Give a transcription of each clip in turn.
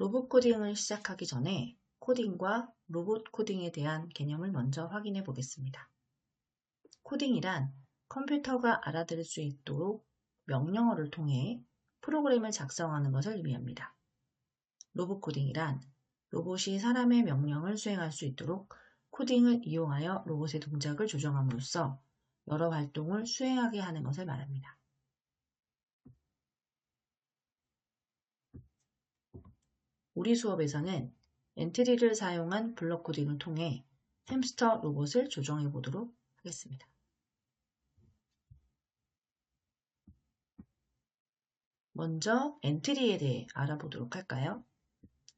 로봇 코딩을 시작하기 전에 코딩과 로봇 코딩에 대한 개념을 먼저 확인해 보겠습니다. 코딩이란 컴퓨터가 알아들을 수 있도록 명령어를 통해 프로그램을 작성하는 것을 의미합니다. 로봇 코딩이란 로봇이 사람의 명령을 수행할 수 있도록 코딩을 이용하여 로봇의 동작을 조정함으로써 여러 활동을 수행하게 하는 것을 말합니다. 우리 수업에서는 엔트리를 사용한 블록 코딩을 통해 햄스터 로봇을 조정해 보도록 하겠습니다. 먼저 엔트리에 대해 알아보도록 할까요?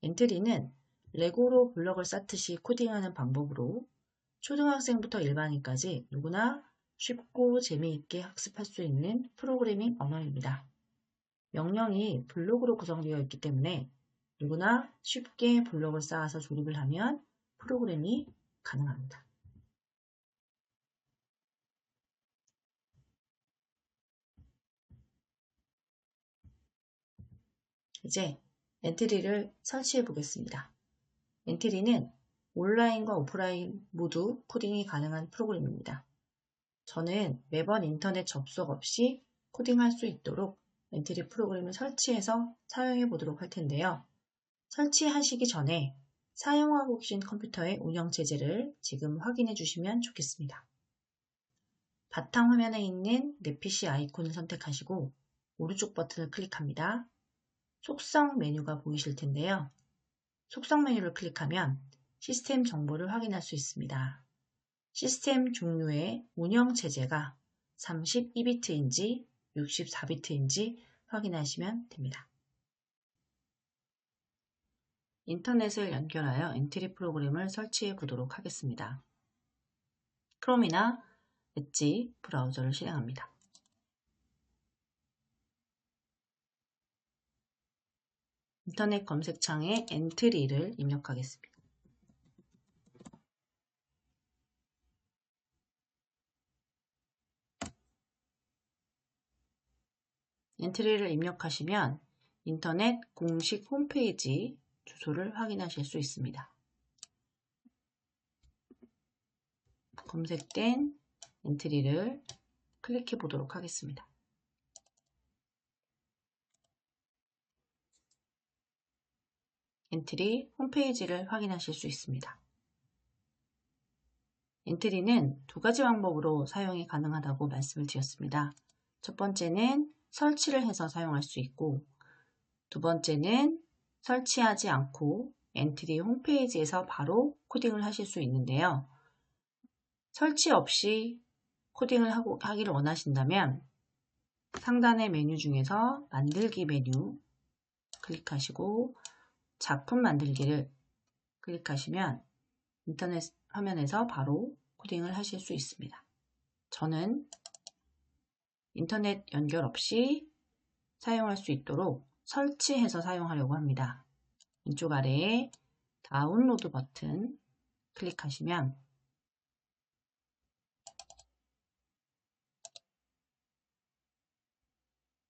엔트리는 레고로 블럭을 쌓듯이 코딩하는 방법으로 초등학생부터 일반인까지 누구나 쉽고 재미있게 학습할 수 있는 프로그래밍 언어입니다. 명령이 블록으로 구성되어 있기 때문에 누구나 쉽게 블록을 쌓아서 조립을 하면 프로그램이 가능합니다. 이제 엔트리를 설치해 보겠습니다. 엔트리는 온라인과 오프라인 모두 코딩이 가능한 프로그램입니다. 저는 매번 인터넷 접속 없이 코딩할 수 있도록 엔트리 프로그램을 설치해서 사용해 보도록 할 텐데요. 설치하시기 전에 사용하고 계신 컴퓨터의 운영체제를 지금 확인해 주시면 좋겠습니다. 바탕화면에 있는 내 PC 아이콘을 선택하시고 오른쪽 버튼을 클릭합니다. 속성 메뉴가 보이실 텐데요. 속성 메뉴를 클릭하면 시스템 정보를 확인할 수 있습니다. 시스템 종류의 운영체제가 32비트인지 64비트인지 확인하시면 됩니다. 인터넷을 연결하여 엔트리 프로그램을 설치해 보도록 하겠습니다. 크롬이나 엣지 브라우저를 실행합니다. 인터넷 검색창에 엔트리를 입력하겠습니다. 엔트리를 입력하시면 인터넷 공식 홈페이지 주소를 확인하실 수 있습니다. 검색된 엔트리를 클릭해 보도록 하겠습니다. 엔트리 홈페이지를 확인하실 수 있습니다. 엔트리는 두 가지 방법으로 사용이 가능하다고 말씀을 드렸습니다. 첫 번째는 설치를 해서 사용할 수 있고, 두 번째는 설치하지 않고 엔트리 홈페이지에서 바로 코딩을 하실 수 있는데요. 설치 없이 코딩을 하기를 원하신다면 상단의 메뉴 중에서 만들기 메뉴 클릭하시고 작품 만들기를 클릭하시면 인터넷 화면에서 바로 코딩을 하실 수 있습니다. 저는 인터넷 연결 없이 사용할 수 있도록 설치해서 사용하려고 합니다. 왼쪽 아래에 다운로드 버튼 클릭하시면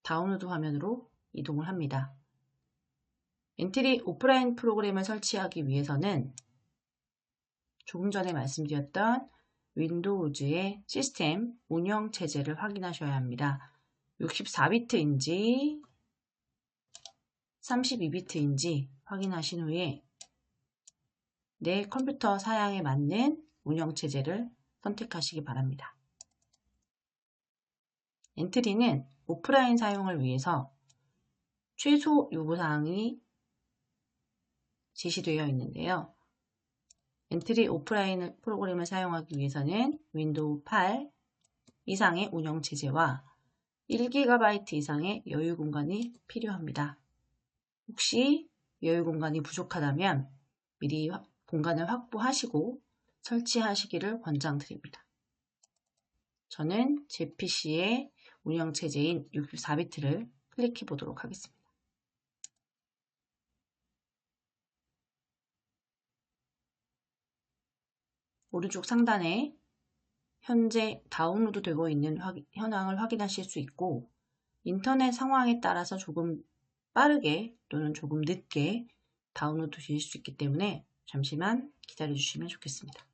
다운로드 화면으로 이동을 합니다. 엔트리 오프라인 프로그램을 설치하기 위해서는 조금 전에 말씀드렸던 윈도우즈의 시스템 운영체제를 확인하셔야 합니다. 64비트인지 32비트인지 확인하신 후에 내 컴퓨터 사양에 맞는 운영체제를 선택하시기 바랍니다. 엔트리는 오프라인 사용을 위해서 최소 요구사항이 제시되어 있는데요. 엔트리 오프라인 프로그램을 사용하기 위해서는 윈도우 8 이상의 운영체제와 1GB 이상의 여유 공간이 필요합니다. 혹시 여유 공간이 부족하다면 미리 공간을 확보하시고 설치하시기를 권장드립니다. 저는 제 PC의 운영체제인 64비트를 클릭해 보도록 하겠습니다. 오른쪽 상단에 현재 다운로드 되고 있는 현황을 확인하실 수 있고, 인터넷 상황에 따라서 조금 빠르게 또는 조금 늦게 다운로드 되실 수 있기 때문에 잠시만 기다려 주시면 좋겠습니다.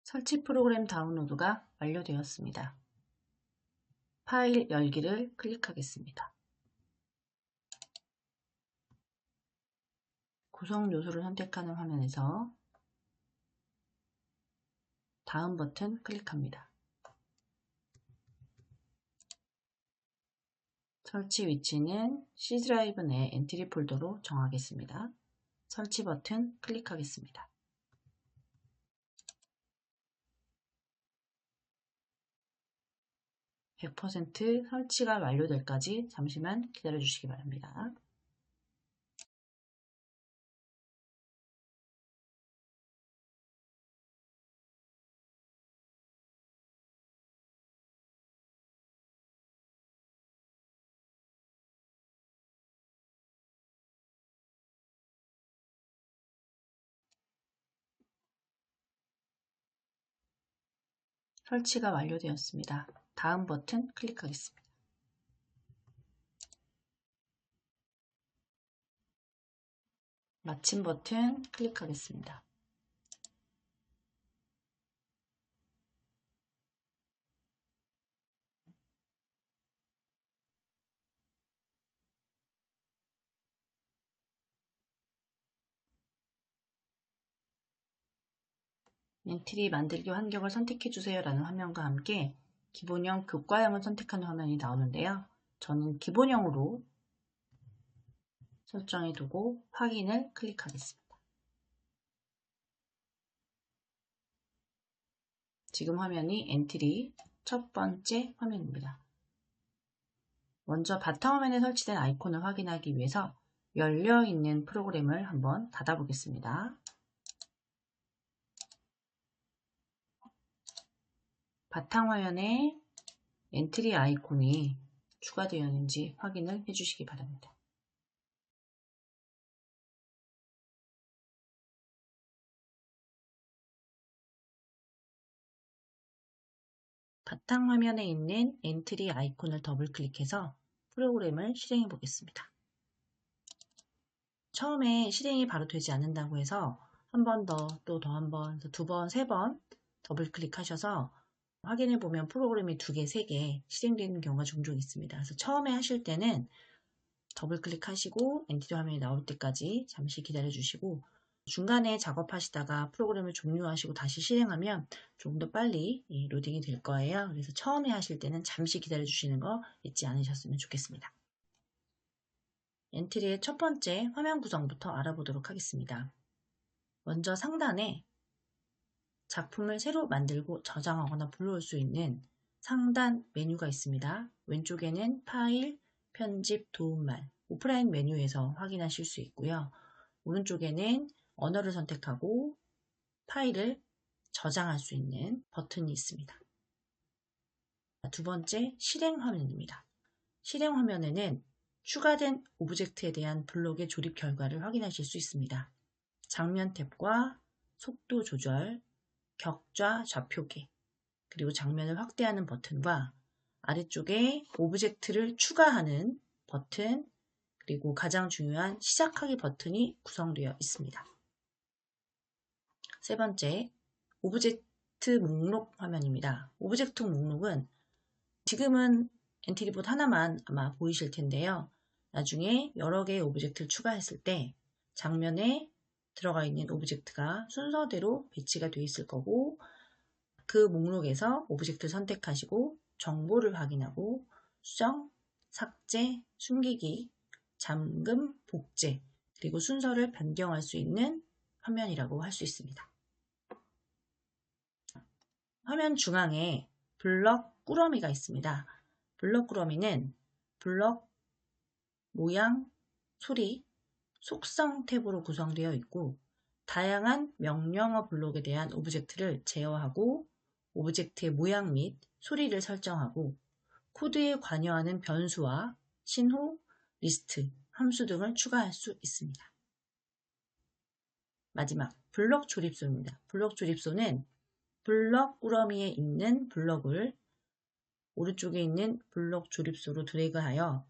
설치 프로그램 다운로드가 완료되었습니다. 파일 열기를 클릭하겠습니다. 구성 요소를 선택하는 화면에서 다음 버튼 클릭합니다. 설치 위치는 C 드라이브 내 엔트리 폴더로 정하겠습니다. 설치 버튼 클릭하겠습니다. 100% 설치가 완료될 때까지 잠시만 기다려 주시기 바랍니다. 설치가 완료되었습니다. 다음 버튼 클릭하겠습니다. 마침 버튼 클릭하겠습니다. 엔트리 만들기 환경을 선택해주세요 라는 화면과 함께 기본형, 극과형을 선택하는 화면이 나오는데요. 저는 기본형으로 설정해 두고 확인을 클릭하겠습니다. 지금 화면이 엔트리 첫 번째 화면입니다. 먼저 바탕화면에 설치된 아이콘을 확인하기 위해서 열려있는 프로그램을 한번 닫아보겠습니다. 바탕화면에 엔트리 아이콘이 추가되었는지 확인을 해주시기 바랍니다. 바탕화면에 있는 엔트리 아이콘을 더블클릭해서 프로그램을 실행해 보겠습니다. 처음에 실행이 바로 되지 않는다고 해서 한 번 더, 또 더 한 번, 두 번, 세 번 더블클릭하셔서 확인해 보면 프로그램이 2개, 3개 실행되는 경우가 종종 있습니다. 그래서 처음에 하실 때는 더블클릭하시고 엔트리 화면이 나올 때까지 잠시 기다려 주시고 중간에 작업하시다가 프로그램을 종료하시고 다시 실행하면 조금 더 빨리 로딩이 될 거예요. 그래서 처음에 하실 때는 잠시 기다려 주시는 거 잊지 않으셨으면 좋겠습니다. 엔트리의 첫 번째 화면 구성부터 알아보도록 하겠습니다. 먼저 상단에 작품을 새로 만들고 저장하거나 불러올 수 있는 상단 메뉴가 있습니다. 왼쪽에는 파일, 편집, 도움말, 오프라인 메뉴에서 확인하실 수 있고요. 오른쪽에는 언어를 선택하고 파일을 저장할 수 있는 버튼이 있습니다. 두 번째, 실행 화면입니다. 실행 화면에는 추가된 오브젝트에 대한 블록의 조립 결과를 확인하실 수 있습니다. 장면 탭과 속도 조절, 격좌 좌표계, 그리고 장면을 확대하는 버튼과 아래쪽에 오브젝트를 추가하는 버튼, 그리고 가장 중요한 시작하기 버튼이 구성되어 있습니다. 세 번째, 오브젝트 목록 화면입니다. 오브젝트 목록은 지금은 엔트리봇 하나만 아마 보이실 텐데요. 나중에 여러 개의 오브젝트를 추가했을 때 장면에 들어가 있는 오브젝트가 순서대로 배치가 되어 있을 거고 그 목록에서 오브젝트를 선택하시고 정보를 확인하고 수정, 삭제, 숨기기, 잠금, 복제, 그리고 순서를 변경할 수 있는 화면이라고 할 수 있습니다. 화면 중앙에 블럭 꾸러미가 있습니다. 블럭 꾸러미는 블럭, 모양, 소리, 속성 탭으로 구성되어 있고 다양한 명령어 블록에 대한 오브젝트를 제어하고 오브젝트의 모양 및 소리를 설정하고 코드에 관여하는 변수와 신호, 리스트, 함수 등을 추가할 수 있습니다. 마지막, 블럭 조립소입니다. 블럭 조립소는 블럭 꾸러미에 있는 블럭을 오른쪽에 있는 블럭 조립소로 드래그하여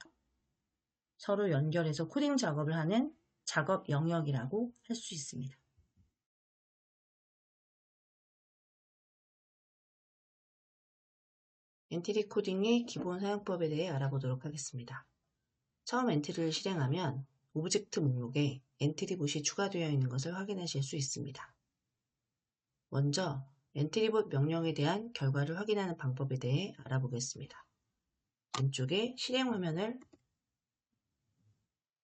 서로 연결해서 코딩 작업을 하는 작업 영역이라고 할 수 있습니다. 엔티티 코딩의 기본 사용법에 대해 알아보도록 하겠습니다. 처음 엔티티를 실행하면 오브젝트 목록에 엔티티 봇이 추가되어 있는 것을 확인하실 수 있습니다. 먼저 엔티티 봇 명령에 대한 결과를 확인하는 방법에 대해 알아보겠습니다. 왼쪽에 실행 화면을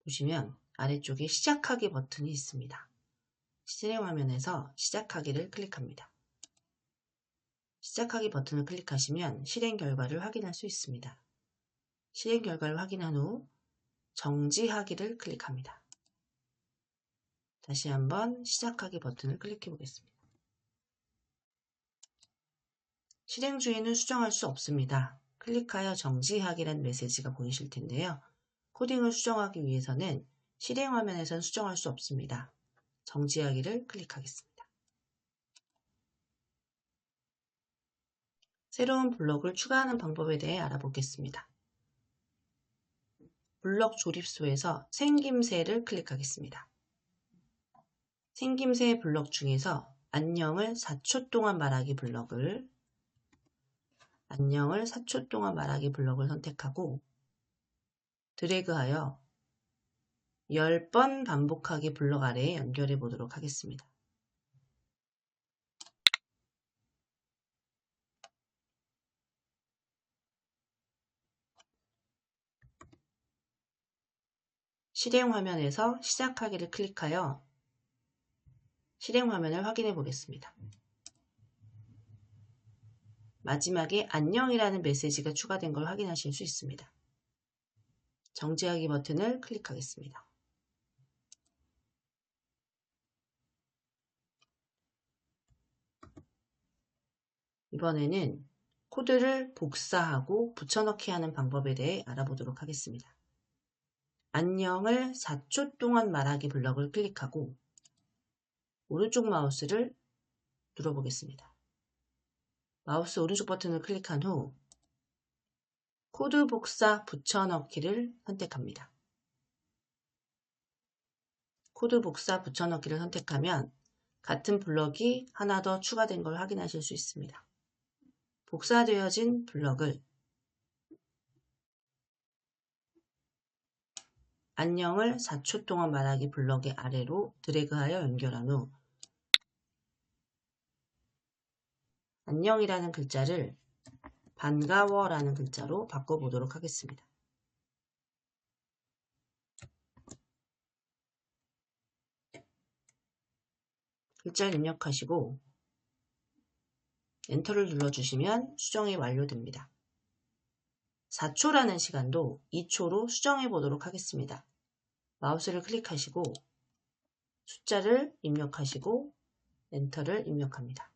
보시면 아래쪽에 시작하기 버튼이 있습니다. 실행 화면에서 시작하기를 클릭합니다. 시작하기 버튼을 클릭하시면 실행 결과를 확인할 수 있습니다. 실행 결과를 확인한 후 정지하기를 클릭합니다. 다시 한번 시작하기 버튼을 클릭해 보겠습니다. 실행 중에는 수정할 수 없습니다. 클릭하여 정지하기라는 메시지가 보이실 텐데요. 코딩을 수정하기 위해서는 실행 화면에선 수정할 수 없습니다. 정지하기를 클릭하겠습니다. 새로운 블록을 추가하는 방법에 대해 알아보겠습니다. 블록 조립소에서 생김새를 클릭하겠습니다. 생김새 블록 중에서 안녕을 4초 동안 말하기 블록을 선택하고 드래그하여 10번 반복하기 블록 아래에 연결해 보도록 하겠습니다. 실행 화면에서 시작하기를 클릭하여 실행 화면을 확인해 보겠습니다. 마지막에 안녕이라는 메시지가 추가된 걸 확인하실 수 있습니다. 정지하기 버튼을 클릭하겠습니다. 이번에는 코드를 복사하고 붙여넣기 하는 방법에 대해 알아보도록 하겠습니다. 안녕을 4초 동안 말하기 블럭을 클릭하고 오른쪽 마우스를 눌러보겠습니다. 마우스 오른쪽 버튼을 클릭한 후 코드 복사 붙여넣기를 선택합니다. 코드 복사 붙여넣기를 선택하면 같은 블럭이 하나 더 추가된 걸 확인하실 수 있습니다. 복사되어진 블럭을 안녕을 4초 동안 말하기 블럭의 아래로 드래그하여 연결한 후 안녕이라는 글자를 반가워라는 글자로 바꿔보도록 하겠습니다. 글자를 입력하시고 엔터를 눌러주시면 수정이 완료됩니다. 4초라는 시간도 2초로 수정해 보도록 하겠습니다. 마우스를 클릭하시고 숫자를 입력하시고 엔터를 입력합니다.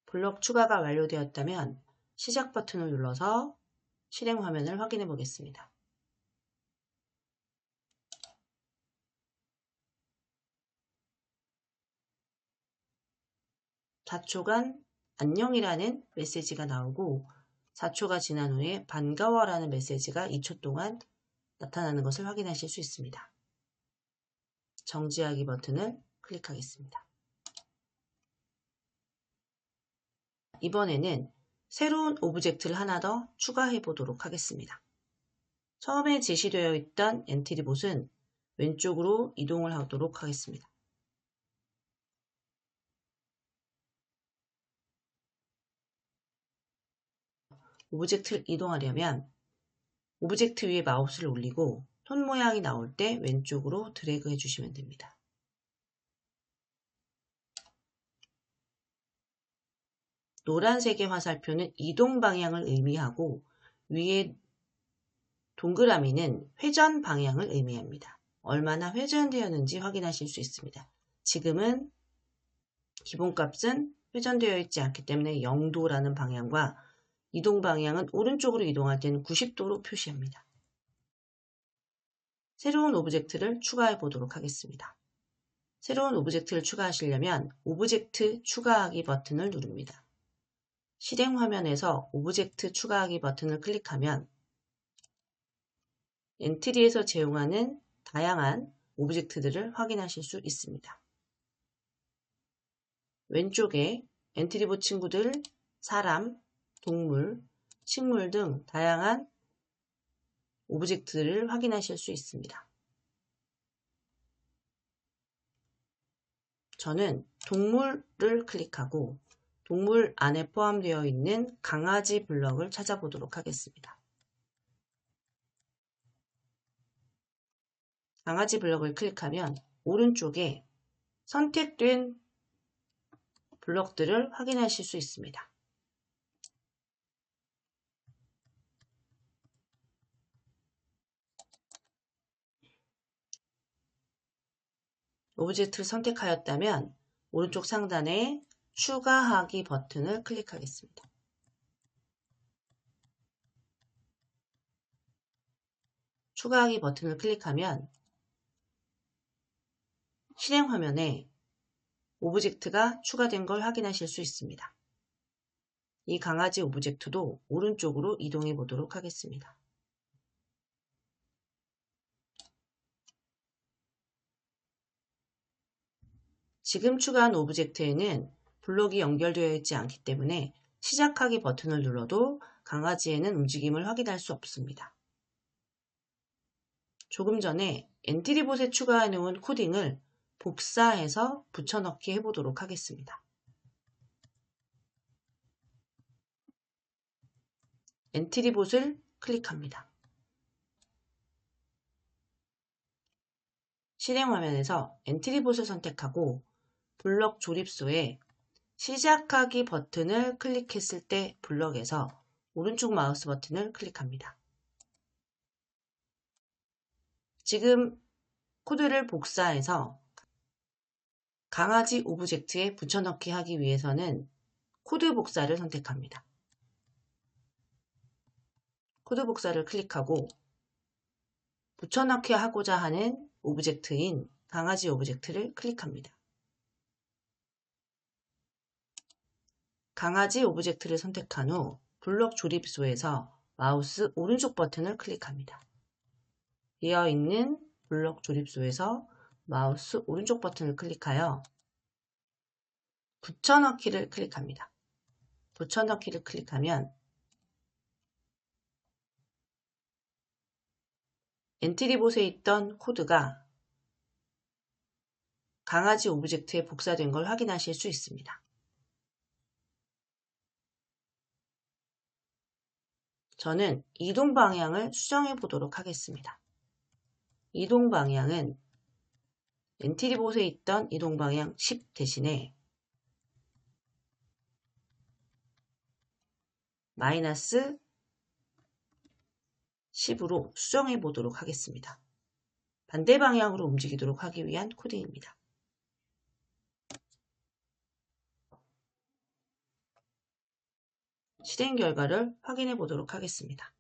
블록 추가가 완료되었다면 시작 버튼을 눌러서 실행 화면을 확인해 보겠습니다. (4초간) 안녕이라는 메시지가 나오고 4초가 지난 후에 반가워라는 메시지가 2초 동안 나타나는 것을 확인하실 수 있습니다. 정지하기 버튼을 클릭하겠습니다. 이번에는 새로운 오브젝트를 하나 더 추가해 보도록 하겠습니다. 처음에 제시되어 있던 엔티티 봇은 왼쪽으로 이동을 하도록 하겠습니다. 오브젝트를 이동하려면 오브젝트 위에 마우스를 올리고 손 모양이 나올 때 왼쪽으로 드래그 해주시면 됩니다. 노란색의 화살표는 이동 방향을 의미하고 위에 동그라미는 회전 방향을 의미합니다. 얼마나 회전되었는지 확인하실 수 있습니다. 지금은 기본값은 회전되어 있지 않기 때문에 0도라는 방향과 이동 방향은 오른쪽으로 이동할 때는 90도로 표시합니다. 새로운 오브젝트를 추가해 보도록 하겠습니다. 새로운 오브젝트를 추가하시려면 오브젝트 추가하기 버튼을 누릅니다. 실행 화면에서 오브젝트 추가하기 버튼을 클릭하면 엔트리에서 제공하는 다양한 오브젝트들을 확인하실 수 있습니다. 왼쪽에 엔트리보 친구들, 사람, 동물, 식물 등 다양한 오브젝트를 확인하실 수 있습니다. 저는 동물을 클릭하고 동물 안에 포함되어 있는 강아지 블럭을 찾아보도록 하겠습니다. 강아지 블럭을 클릭하면 오른쪽에 선택된 블럭들을 확인하실 수 있습니다. 오브젝트를 선택하였다면 오른쪽 상단에 추가하기 버튼을 클릭하겠습니다. 추가하기 버튼을 클릭하면 실행 화면에 오브젝트가 추가된 걸 확인하실 수 있습니다. 이 강아지 오브젝트도 오른쪽으로 이동해 보도록 하겠습니다. 지금 추가한 오브젝트에는 블록이 연결되어 있지 않기 때문에 시작하기 버튼을 눌러도 강아지에는 움직임을 확인할 수 없습니다. 조금 전에 엔트리봇에 추가해 놓은 코딩을 복사해서 붙여넣기 해보도록 하겠습니다. 엔트리봇을 클릭합니다. 실행 화면에서 엔트리봇을 선택하고 블럭 조립소에 시작하기 버튼을 클릭했을 때 블럭에서 오른쪽 마우스 버튼을 클릭합니다. 지금 코드를 복사해서 강아지 오브젝트에 붙여넣기 하기 위해서는 코드 복사를 선택합니다. 코드 복사를 클릭하고 붙여넣기 하고자 하는 오브젝트인 강아지 오브젝트를 클릭합니다. 강아지 오브젝트를 선택한 후 블럭 조립소에서 마우스 오른쪽 버튼을 클릭합니다. 비어있는 블럭 조립소에서 마우스 오른쪽 버튼을 클릭하여 붙여넣기를 클릭합니다. 붙여넣기를 클릭하면 엔트리봇에 있던 코드가 강아지 오브젝트에 복사된 걸 확인하실 수 있습니다. 저는 이동 방향을 수정해 보도록 하겠습니다. 이동 방향은 엔트리봇에 있던 이동 방향 10 대신에 마이너스 10으로 수정해 보도록 하겠습니다. 반대 방향으로 움직이도록 하기 위한 코딩입니다. 실행 결과를 확인해 보도록 하겠습니다.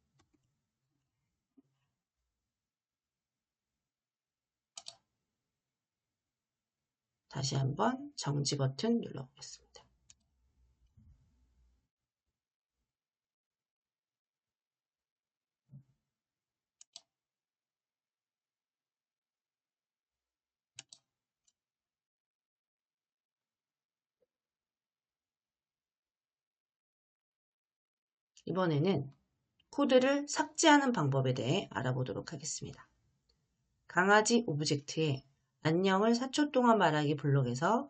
다시 한번 정지 버튼 눌러보겠습니다. 이번에는 코드를 삭제하는 방법에 대해 알아보도록 하겠습니다. 강아지 오브젝트에 안녕을 4초 동안 말하기 블록에서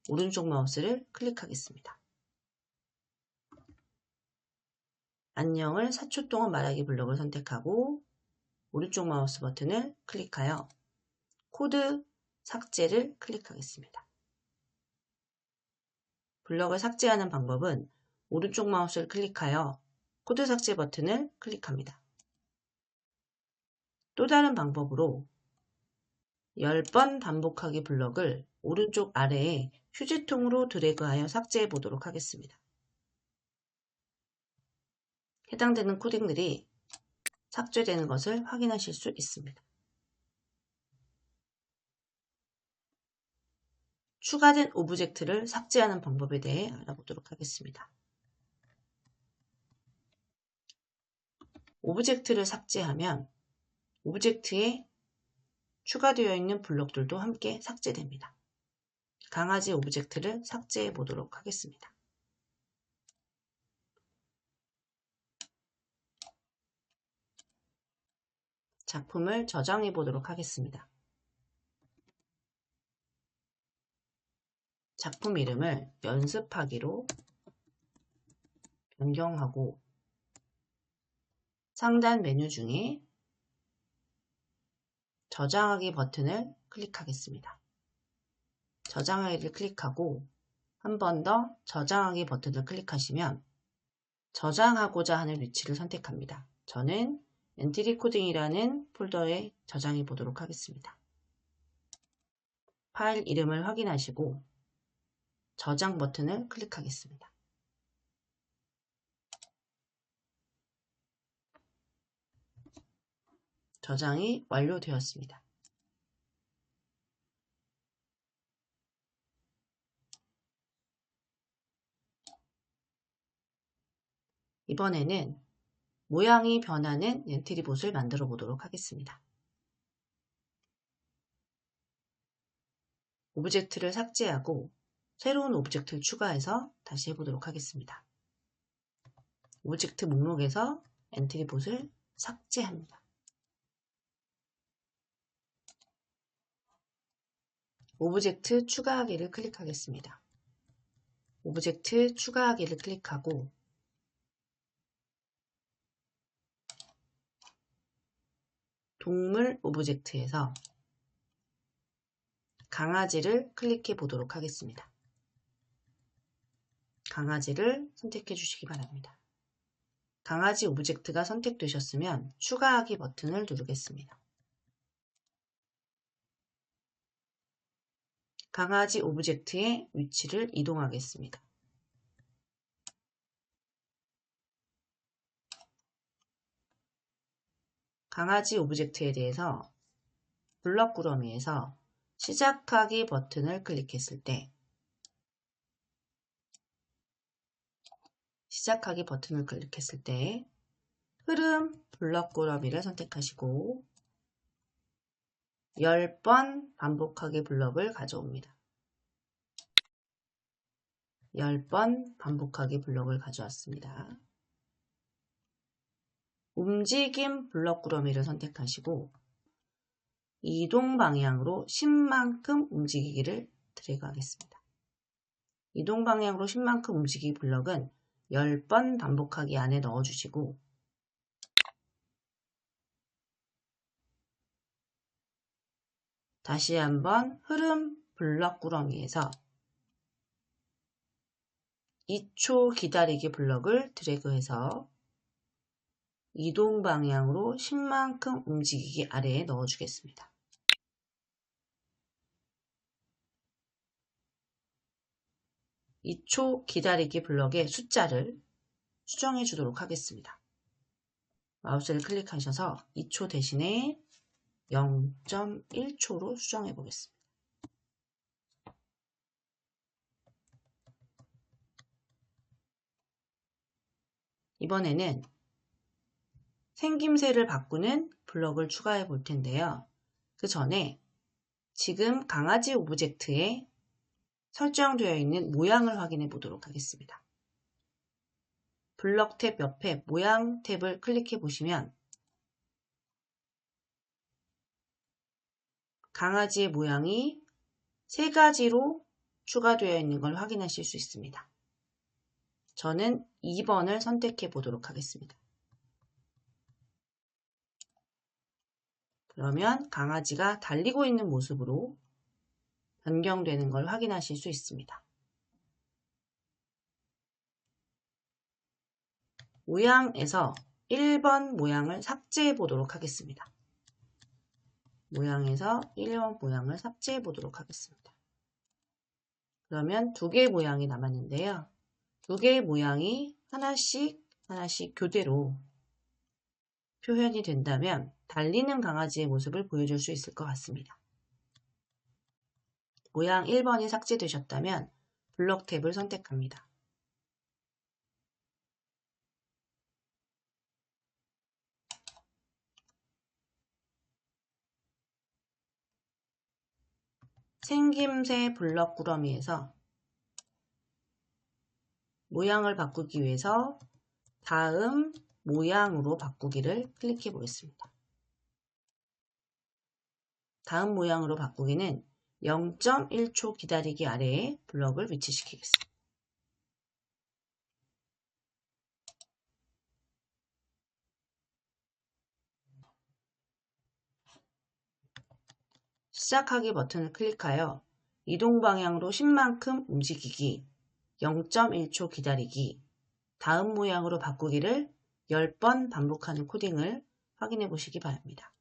오른쪽 마우스를 클릭하겠습니다. 안녕을 4초 동안 말하기 블록을 선택하고 오른쪽 마우스 버튼을 클릭하여 코드 삭제를 클릭하겠습니다. 블록을 삭제하는 방법은 오른쪽 마우스를 클릭하여 코드 삭제 버튼을 클릭합니다. 또 다른 방법으로 10번 반복하기 블럭을 오른쪽 아래에 휴지통으로 드래그하여 삭제해 보도록 하겠습니다. 해당되는 코딩들이 삭제되는 것을 확인하실 수 있습니다. 추가된 오브젝트를 삭제하는 방법에 대해 알아보도록 하겠습니다. 오브젝트를 삭제하면 오브젝트에 추가되어 있는 블록들도 함께 삭제됩니다. 강아지 오브젝트를 삭제해 보도록 하겠습니다. 작품을 저장해 보도록 하겠습니다. 작품 이름을 연습하기로 변경하고 상단 메뉴 중에 저장하기 버튼을 클릭하겠습니다. 저장하기를 클릭하고 한 번 더 저장하기 버튼을 클릭하시면 저장하고자 하는 위치를 선택합니다. 저는 엔티티 코딩이라는 폴더에 저장해 보도록 하겠습니다. 파일 이름을 확인하시고 저장 버튼을 클릭하겠습니다. 저장이 완료되었습니다. 이번에는 모양이 변하는 엔트리봇을 만들어 보도록 하겠습니다. 오브젝트를 삭제하고 새로운 오브젝트를 추가해서 다시 해보도록 하겠습니다. 오브젝트 목록에서 엔트리봇을 삭제합니다. 오브젝트 추가하기를 클릭하겠습니다. 오브젝트 추가하기를 클릭하고 동물 오브젝트에서 강아지를 클릭해 보도록 하겠습니다. 강아지를 선택해 주시기 바랍니다. 강아지 오브젝트가 선택되셨으면 추가하기 버튼을 누르겠습니다. 강아지 오브젝트의 위치를 이동하겠습니다. 강아지 오브젝트에 대해서 블럭 꾸러미에서 시작하기 버튼을 클릭했을 때 흐름 블럭 꾸러미를 선택하시고 10번 반복하기 블럭을 가져옵니다. 10번 반복하기 블럭을 가져왔습니다. 움직임 블럭 꾸러미를 선택하시고 이동 방향으로 10만큼 움직이기를 드래그하겠습니다. 이동 방향으로 10만큼 움직이기 블럭은 10번 반복하기 안에 넣어주시고 다시 한번 흐름 블럭 꾸러미에서 2초 기다리기 블럭을 드래그해서 이동 방향으로 10만큼 움직이기 아래에 넣어주겠습니다. 이 초 기다리기 블럭의 숫자를 수정해 주도록 하겠습니다. 마우스를 클릭하셔서 2초 대신에 0.1초로 수정해 보겠습니다. 이번에는 생김새를 바꾸는 블럭을 추가해 볼 텐데요. 그 전에 지금 강아지 오브젝트에 설정되어 있는 모양을 확인해 보도록 하겠습니다. 블럭 탭 옆에 모양 탭을 클릭해 보시면 강아지의 모양이 3가지로 추가되어 있는 걸 확인하실 수 있습니다. 저는 2번을 선택해 보도록 하겠습니다. 그러면 강아지가 달리고 있는 모습으로 변경되는 걸 확인하실 수 있습니다. 모양에서 1번 모양을 삭제해 보도록 하겠습니다. 모양에서 1번 모양을 삭제해 보도록 하겠습니다. 그러면 2개의 모양이 남았는데요. 2개의 모양이 하나씩 교대로 표현이 된다면 달리는 강아지의 모습을 보여줄 수 있을 것 같습니다. 모양 1번이 삭제되셨다면 블럭 탭을 선택합니다. 생김새 블럭 꾸러미에서 모양을 바꾸기 위해서 다음 모양으로 바꾸기를 클릭해 보겠습니다. 다음 모양으로 바꾸기는 0.1초 기다리기 아래에 블럭을 위치시키겠습니다. 시작하기 버튼을 클릭하여 이동 방향으로 10만큼 움직이기, 0.1초 기다리기, 다음 모양으로 바꾸기를 10번 반복하는 코딩을 확인해 보시기 바랍니다.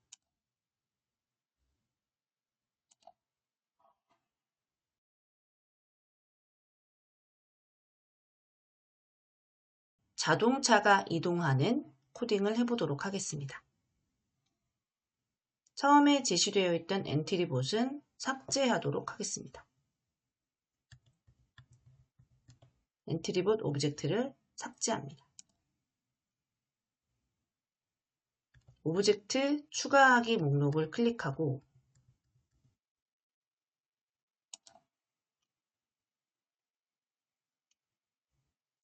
자동차가 이동하는 코딩을 해보도록 하겠습니다. 처음에 제시되어 있던 엔트리봇은 삭제하도록 하겠습니다. 엔트리봇 오브젝트를 삭제합니다. 오브젝트 추가하기 목록을 클릭하고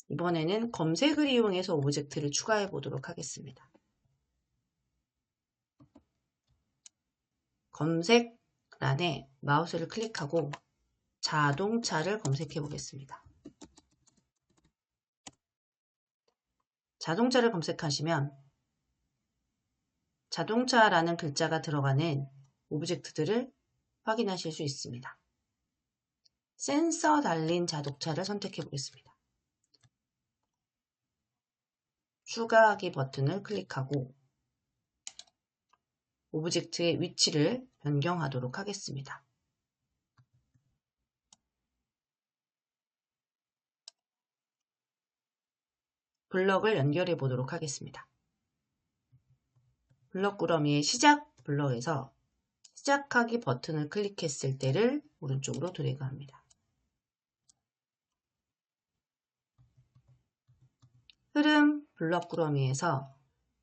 이번에는 검색을 이용해서 오브젝트를 추가해 보도록 하겠습니다. 검색란에 마우스를 클릭하고 자동차를 검색해 보겠습니다. 자동차를 검색하시면 자동차라는 글자가 들어가는 오브젝트들을 확인하실 수 있습니다. 센서 달린 자동차를 선택해 보겠습니다. 추가하기 버튼을 클릭하고 오브젝트의 위치를 변경하도록 하겠습니다. 블럭을 연결해 보도록 하겠습니다. 블럭 꾸러미의 시작 블럭에서 시작하기 버튼을 클릭했을 때를 오른쪽으로 드래그합니다. 흐름 블럭 꾸러미에서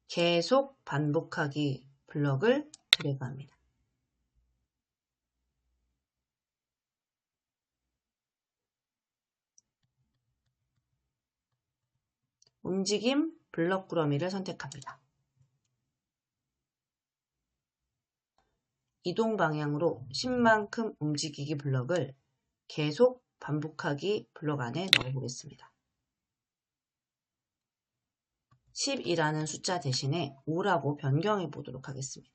계속 반복하기 블럭을 드래그합니다. 움직임 블럭 꾸러미를 선택합니다. 이동 방향으로 10만큼 움직이기 블럭을 계속 반복하기 블럭 안에 넣어보겠습니다. 10이라는 숫자 대신에 5라고 변경해 보도록 하겠습니다.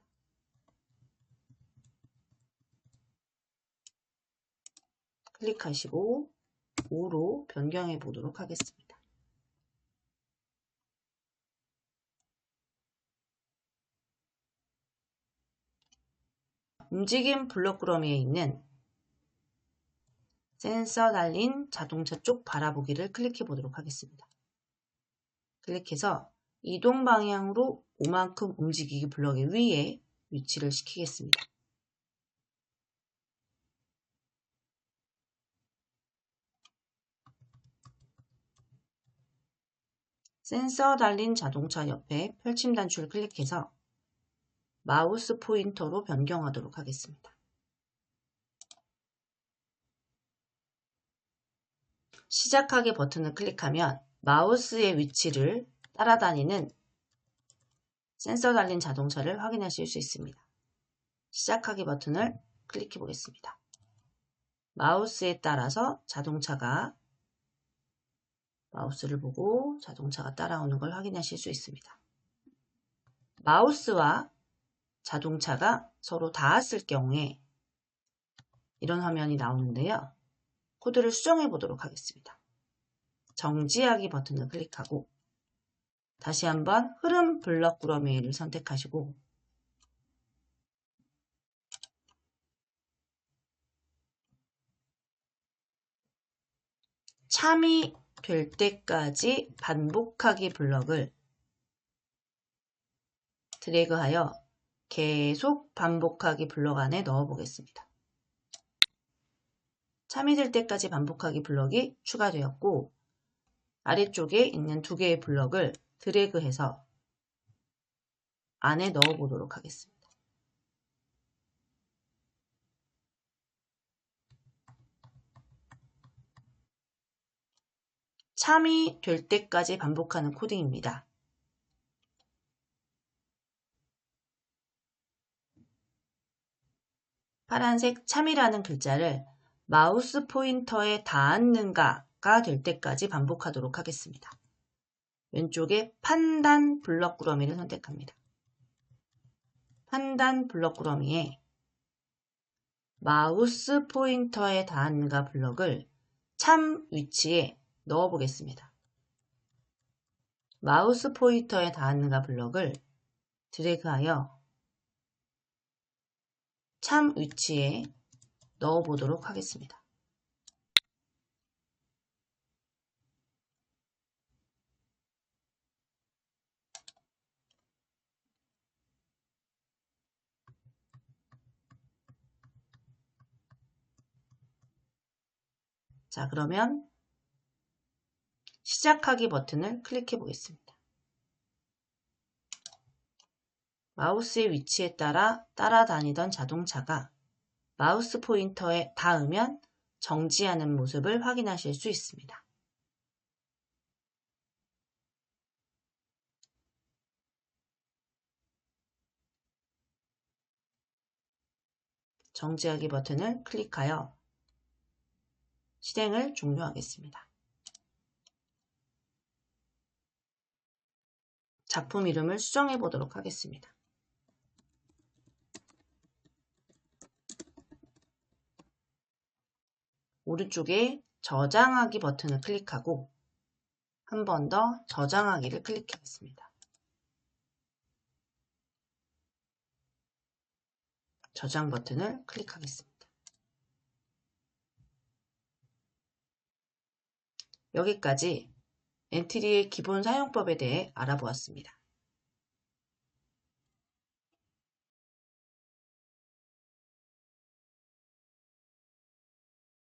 클릭하시고 5로 변경해 보도록 하겠습니다. 움직임 블럭 꾸러미에 있는 센서 달린 자동차 쪽 바라보기를 클릭해 보도록 하겠습니다. 클릭해서 이동 방향으로 5만큼 움직이기 블럭의 위에 위치를 시키겠습니다. 센서 달린 자동차 옆에 펼침 단추를 클릭해서 마우스 포인터로 변경하도록 하겠습니다. 시작하기 버튼을 클릭하면 마우스의 위치를 따라다니는 센서 달린 자동차를 확인하실 수 있습니다. 시작하기 버튼을 클릭해 보겠습니다. 마우스에 따라서 자동차가 마우스를 보고 자동차가 따라오는 걸 확인하실 수 있습니다. 마우스와 자동차가 서로 닿았을 경우에 이런 화면이 나오는데요. 코드를 수정해 보도록 하겠습니다. 정지하기 버튼을 클릭하고 다시 한번 흐름 블럭 꾸러미를 선택하시고 참이 될 때까지 반복하기 블럭을 드래그하여 계속 반복하기 블럭 안에 넣어 보겠습니다. 참이 될 때까지 반복하기 블럭이 추가되었고 아래쪽에 있는 두 개의 블럭을 드래그해서 안에 넣어 보도록 하겠습니다. 참이 될 때까지 반복하는 코딩입니다. 파란색 참이라는 글자를 마우스 포인터에 닿았는가가 될 때까지 반복하도록 하겠습니다. 왼쪽에 판단 블럭 꾸러미를 선택합니다. 판단 블럭 꾸러미에 마우스 포인터에 닿았는가 블럭을 참 위치에 넣어 보겠습니다. 마우스 포인터에 닿았는가 블럭을 드래그하여 참 위치에 넣어 보도록 하겠습니다. 자, 그러면 시작하기 버튼을 클릭해 보겠습니다. 마우스의 위치에 따라 따라다니던 자동차가 마우스 포인터에 닿으면 정지하는 모습을 확인하실 수 있습니다. 정지하기 버튼을 클릭하여 실행을 종료하겠습니다. 작품 이름을 수정해 보도록 하겠습니다. 오른쪽에 저장하기 버튼을 클릭하고 한 번 더 저장하기를 클릭하겠습니다. 저장 버튼을 클릭하겠습니다. 여기까지 엔트리의 기본 사용법에 대해 알아보았습니다.